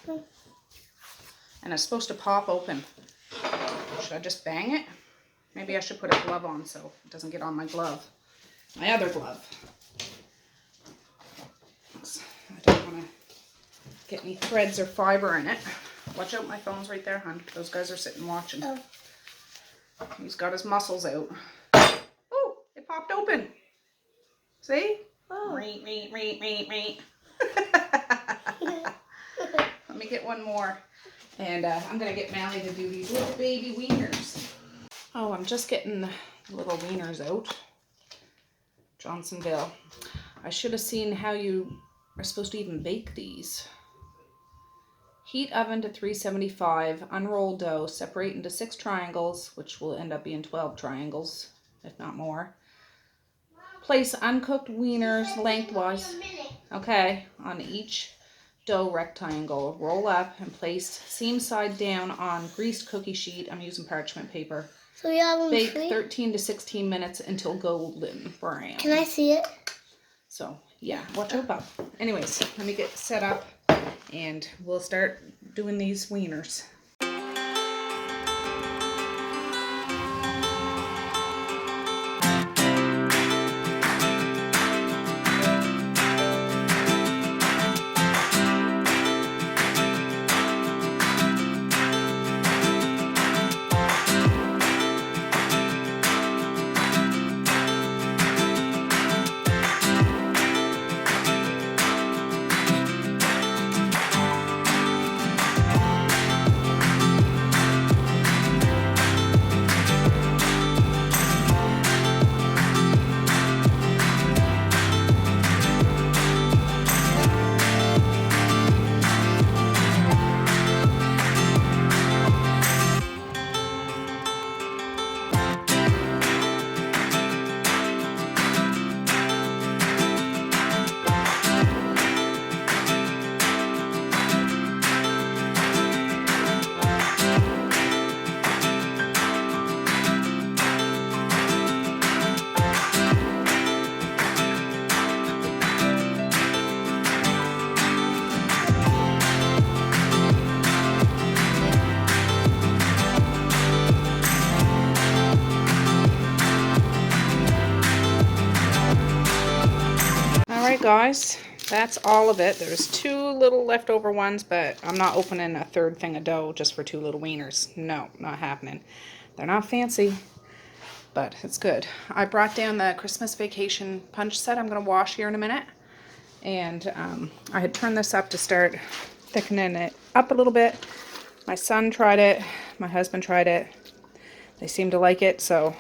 [SPEAKER 2] Hmm.
[SPEAKER 1] And it's supposed to pop open. Should I just bang it? Maybe I should put a glove on so it doesn't get on my glove. My other glove. I don't want to get any threads or fiber in it. Watch out, my phone's right there, hon. Those guys are sitting watching.
[SPEAKER 2] Oh.
[SPEAKER 1] He's got his muscles out. Oh, it popped open. See?
[SPEAKER 2] Oh.
[SPEAKER 1] Reet, reet, reet, reet, reet. Let me get one more. And I'm going to get Mally to do these little baby wieners. Oh, I'm just getting the little wieners out. Johnsonville. I should have seen how you are supposed to even bake these. Heat oven to 375, unroll dough, separate into 6 triangles, which will end up being 12 triangles, if not more. Place uncooked wieners lengthwise, okay, on each dough rectangle. Roll up and place seam side down on greased cookie sheet. I'm using parchment paper.
[SPEAKER 2] So you have them
[SPEAKER 1] Bake
[SPEAKER 2] sweet?
[SPEAKER 1] 13 to 16 minutes until golden brown.
[SPEAKER 2] Can I see it?
[SPEAKER 1] So, yeah, watch out, Bob. Anyways, let me get set up and we'll start doing these wieners. Alright guys, that's all of it. There's 2 little leftover ones, but I'm not opening a 3rd thing of dough just for 2 little wieners. No, not happening. They're not fancy, but it's good. I brought down the Christmas Vacation punch set I'm going to wash here in a minute. And I had turned this up to start thickening it up a little bit. My son tried it. My husband tried it. They seem to like it, so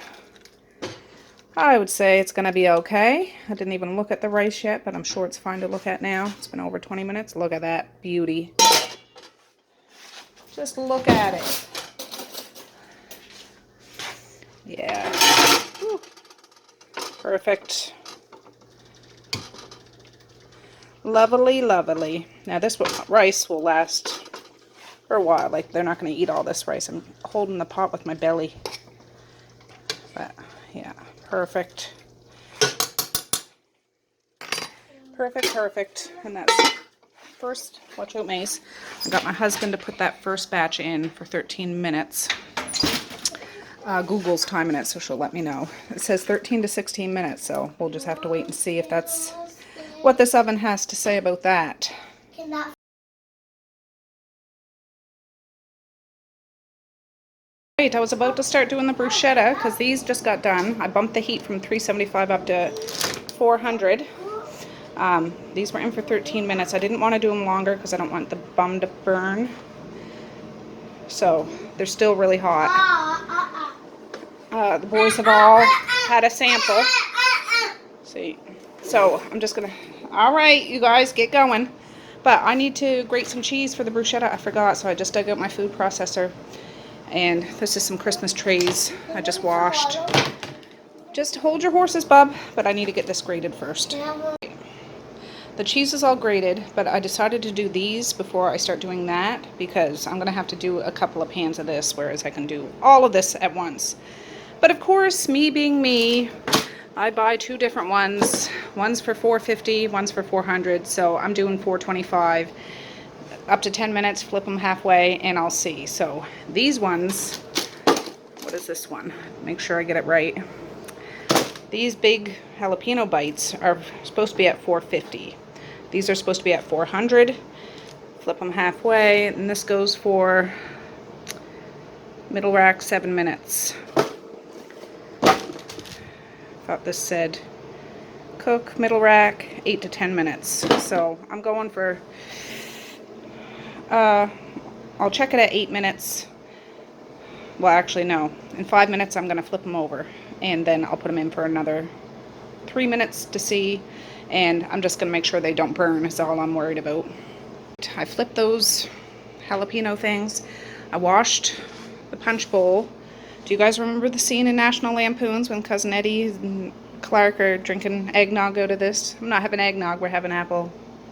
[SPEAKER 1] I would say it's going to be okay. I didn't even look at the rice yet, but I'm sure it's fine to look at now. It's been over 20 minutes. Look at that beauty. Just look at it. Yeah. Whew. Perfect. Lovely, lovely. Now this rice will last for a while. Like, they're not going to eat all this rice. I'm holding the pot with my belly. But, yeah, perfect. Perfect, perfect. And that's first, watch out, Mace. I got my husband to put that first batch in for 13 minutes. Google's timing it, so she'll let me know. It says 13 to 16 minutes, so we'll just have to wait and see if that's what this oven has to say about that. Right, I was about to start doing the bruschetta because these just got done. I bumped the heat from 375 up to 400. These were in for 13 minutes. I didn't want to do them longer because I don't want the bun to burn. So they're still really hot. The boys have all had a sample. See, so I'm just gonna. All right, you guys, get going. But I need to grate some cheese for the bruschetta. I forgot, so I just dug out my food processor. And this is some Christmas trays I just washed. Just hold your horses, bub. But I need to get this grated first. The cheese is all grated, but I decided to do these before I start doing that because I'm going to have to do a couple of pans of this, whereas I can do all of this at once. But of course, me being me, I buy two different ones. One's for $4.50, one's for $400, so I'm doing $4.25. Up to 10 minutes, flip them halfway, and I'll see. So these ones, what is this one? Make sure I get it right. These big jalapeno bites are supposed to be at $4.50. These are supposed to be at $400. Flip them halfway, and this goes for middle rack 7 minutes. Thought this said cook middle rack 8 to 10 minutes. So I'm going for I'll check it at 8 minutes. Well, actually, no. In 5 minutes, I'm going to flip them over. And then I'll put them in for another 3 minutes to see. And I'm just going to make sure they don't burn is all I'm worried about. I flipped those jalapeno things. I washed the punch bowl. Do you guys remember the scene in National Lampoons when Cousin Eddie and Clark are drinking eggnog out of this? I'm not having eggnog. We're having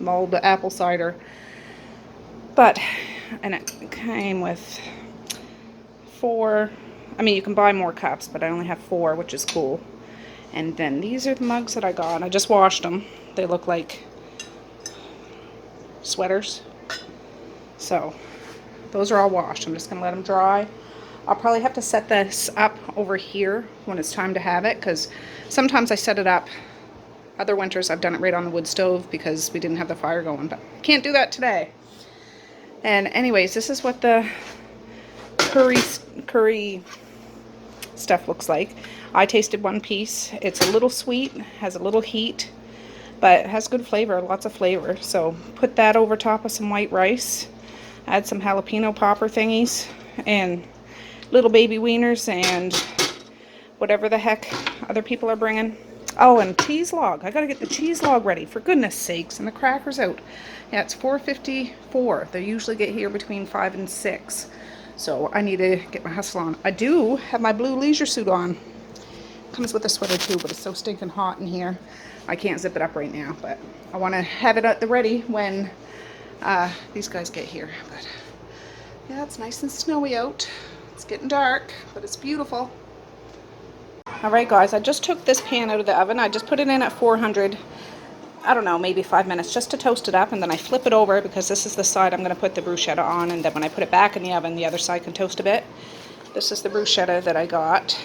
[SPEAKER 1] mulled apple cider. But, and it came with 4, I mean, you can buy more cups, but I only have 4, which is cool. And then these are the mugs that I got. I just washed them. They look like sweaters. So, those are all washed. I'm just going to let them dry. I'll probably have to set this up over here when it's time to have it, because sometimes I set it up. Other winters I've done it right on the wood stove because we didn't have the fire going, but can't do that today. And anyways, this is what the curry stuff looks like. I tasted one piece. It's a little sweet, has a little heat, but it has good flavor, lots of flavor. So put that over top of some white rice. Add some jalapeno popper thingies and little baby wieners and whatever the heck other people are bringing. Oh, and cheese log. I gotta get the cheese log ready, for goodness sakes, and the crackers out. Yeah, it's $4.54. They usually get here between 5 and 6. So I need to get my hustle on. I do have my blue leisure suit on. Comes with a sweater too, but it's so stinking hot in here. I can't zip it up right now, but I want to have it at the ready when these guys get here. But yeah, it's nice and snowy out. It's getting dark, but it's beautiful. Alright guys, I just took this pan out of the oven. I just put it in at 400, I don't know, maybe 5 minutes just to toast it up, and then I flip it over because this is the side I'm going to put the bruschetta on, and then when I put it back in the oven, the other side can toast a bit. This is the bruschetta that I got.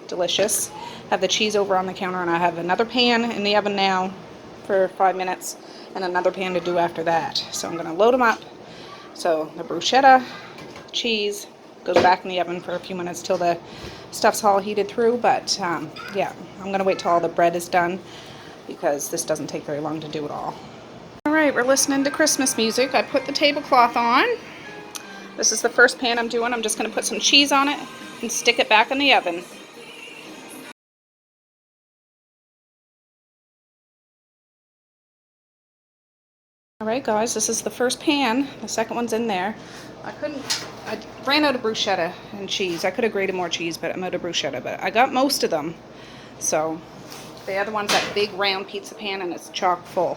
[SPEAKER 1] Delicious. Have the cheese over on the counter, and I have another pan in the oven now for 5 minutes, and another pan to do after that. So I'm going to load them up. So the bruschetta, cheese, goes back in the oven for a few minutes till the stuff's all heated through, but yeah, I'm gonna wait till all the bread is done because this doesn't take very long to do it all. Alright, we're listening to Christmas music. I put the tablecloth on. This is the first pan I'm doing. I'm just gonna put some cheese on it, and stick it back in the oven. Alright guys, this is the first pan. The second one's in there. I ran out of bruschetta and cheese. I could have grated more cheese, but I'm out of bruschetta. But I got most of them. So the other one's that big round pizza pan and it's chock full.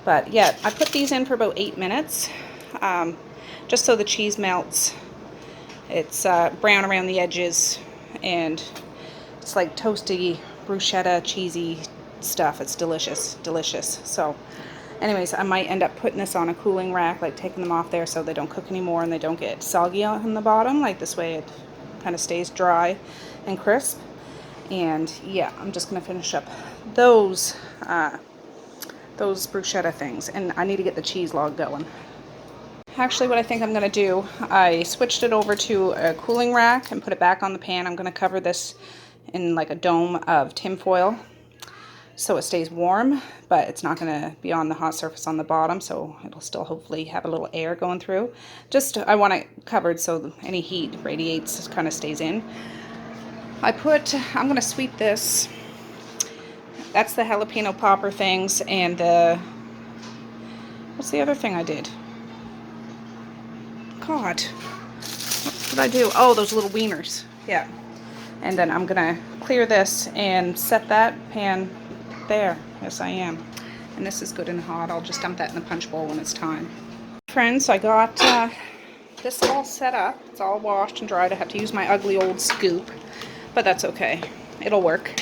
[SPEAKER 1] But yeah, I put these in for about 8 minutes. Just so the cheese melts. It's brown around the edges and it's like toasty bruschetta cheesy stuff. It's delicious, delicious. So anyways, I might end up putting this on a cooling rack, like taking them off there so they don't cook anymore and they don't get soggy on the bottom. Like this way it kind of stays dry and crisp. And yeah, I'm just going to finish up those bruschetta things. And I need to get the cheese log going. Actually, what I think I'm going to do, I switched it over to a cooling rack and put it back on the pan. I'm going to cover this in like a dome of tin foil so it stays warm, but it's not going to be on the hot surface on the bottom, so it'll still hopefully have a little air going through. Just, I want it covered so any heat radiates, kind of stays in. I'm going to sweep this. That's the jalapeno popper things, and what's the other thing I did? God, what did I do? Oh, those little wieners. Yeah. And then I'm going to clear this and set that pan there. Yes, I am. And this is good and hot. I'll just dump that in the punch bowl when it's time. Friends, I got this all set up. It's all washed and dried. I have to use my ugly old scoop, but that's okay. It'll work.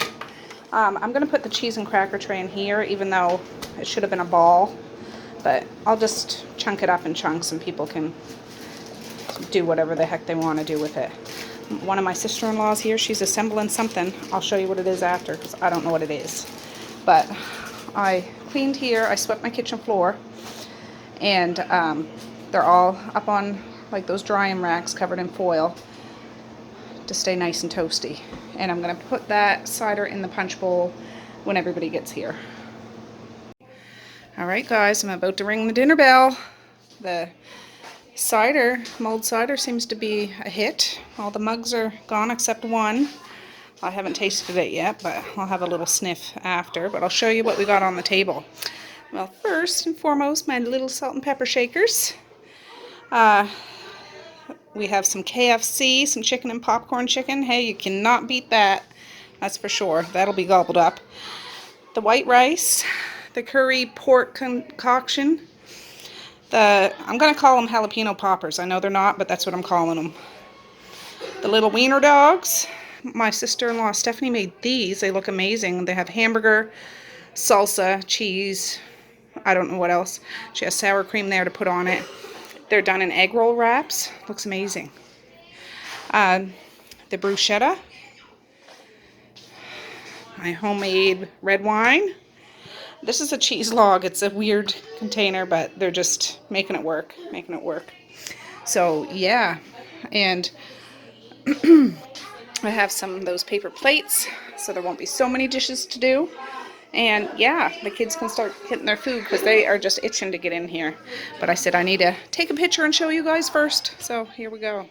[SPEAKER 1] I'm going to put the cheese and cracker tray in here, even though it should have been a ball. But I'll just chunk it up in chunks and people can do whatever the heck they want to do with it. One of my sister-in-laws here, she's assembling something. I'll show you what it is after because I don't know what it is. But I cleaned here, I swept my kitchen floor, and they're all up on like those drying racks covered in foil to stay nice and toasty. And I'm going to put that cider in the punch bowl when everybody gets here. Alright guys, I'm about to ring the dinner bell. The cider, mulled cider, seems to be a hit. All the mugs are gone except one. I haven't tasted it yet, but I'll have a little sniff after. But I'll show you what we got on the table. Well, first and foremost, my little salt and pepper shakers. We have some KFC, some chicken and popcorn chicken. Hey, you cannot beat that. That's for sure. That'll be gobbled up. The white rice, the curry pork concoction. I'm going to call them jalapeno poppers. I know they're not, but that's what I'm calling them. The little wiener dogs. My sister-in-law Stephanie made these. They look amazing. They have hamburger, salsa, cheese. I don't know what else. She has sour cream there to put on it. They're done in egg roll wraps. Looks amazing. The bruschetta. My homemade red wine. This is a cheese log. It's a weird container, but they're just making it work. Making it work. So, yeah. And I have some of those paper plates, so there won't be so many dishes to do. And yeah, the kids can start hitting their food because they are just itching to get in here. But I said I need to take a picture and show you guys first. So here we go.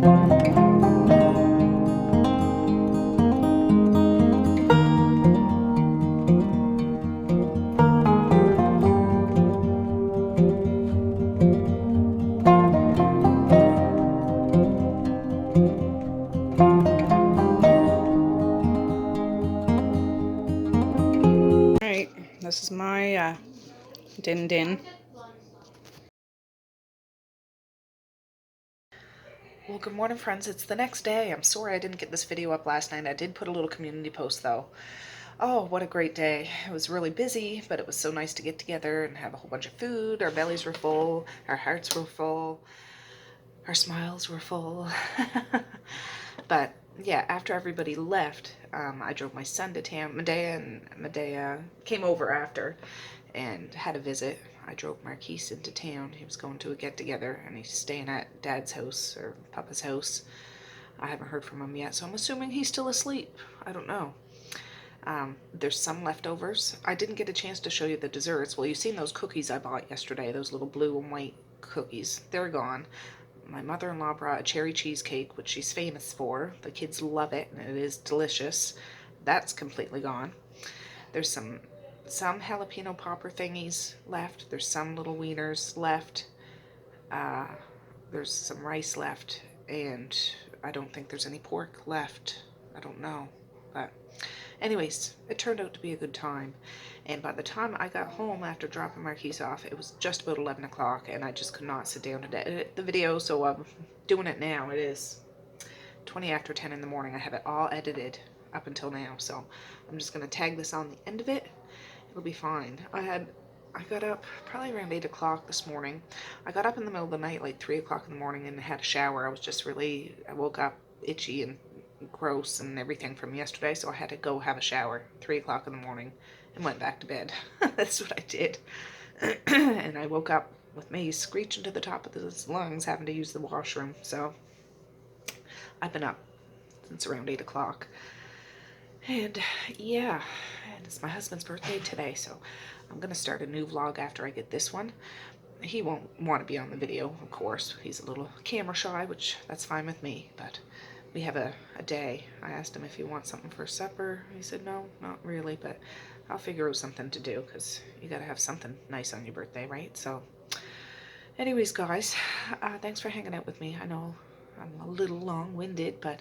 [SPEAKER 1] Alright, this is my din din. Well, good morning, friends. It's the next day. I'm sorry I didn't get this video up last night. I did put a little community post, though. Oh, what a great day. It was really busy, but it was so nice to get together and have a whole bunch of food. Our bellies were full. Our hearts were full. Our smiles were full. But, yeah, after everybody left, I drove my son to town. Medea came over after and had a visit. I drove Marquise into town. He was going to a get-together, and he's staying at Dad's house, or Papa's house. I haven't heard from him yet, so I'm assuming he's still asleep. I don't know. There's some leftovers. I didn't get a chance to show you the desserts. Well, you've seen those cookies I bought yesterday, those little blue and white cookies. They're gone. My mother-in-law brought a cherry cheesecake, which she's famous for. The kids love it, and it is delicious. That's completely gone. There's some jalapeno popper thingies left. There's some little wieners left. There's some rice left, and I don't think there's any pork left. I don't know, but anyways, it turned out to be a good time. And by the time I got home after dropping Marquise off, it was just about 11 o'clock, and I just could not sit down to edit the video, so I'm doing it now. It is 20 after 10 in the morning. I have it all edited up until now, so I'm just going to tag this on the end of it. It'll be fine. I got up probably around 8 o'clock this morning. I got up in the middle of the night, like 3 o'clock in the morning, and had a shower. I woke up itchy and gross and everything from yesterday, so I had to go have a shower 3 o'clock in the morning and went back to bed. That's what I did. And I woke up with me screeching to the top of his lungs, having to use the washroom. So I've been up since around 8 o'clock. And yeah, and it's my husband's birthday today, so I'm gonna start a new vlog after I get this one. He won't want to be on the video, of course. He's a little camera shy, which that's fine with me, but we have a day. I asked him if he wants something for supper. He said no, not really, but I'll figure out something to do, because you gotta have something nice on your birthday, right? So anyways, guys, thanks for hanging out with me. I know I'm a little long-winded, but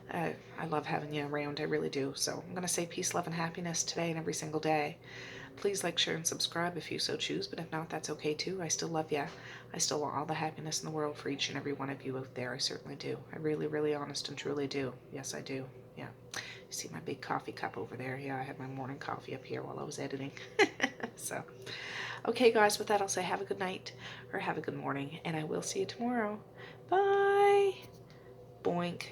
[SPEAKER 1] I love having you around. I really do. So I'm going to say peace, love, and happiness today and every single day. Please like, share, and subscribe if you so choose, but if not, that's okay too. I still love you. I still want all the happiness in the world for each and every one of you out there. I certainly do. I really, really honest and truly do. Yes, I do. Yeah. You see my big coffee cup over there? Yeah, I had my morning coffee up here while I was editing. So, okay, guys, with that, I'll say have a good night or have a good morning, and I will see you tomorrow. Bye. Boink.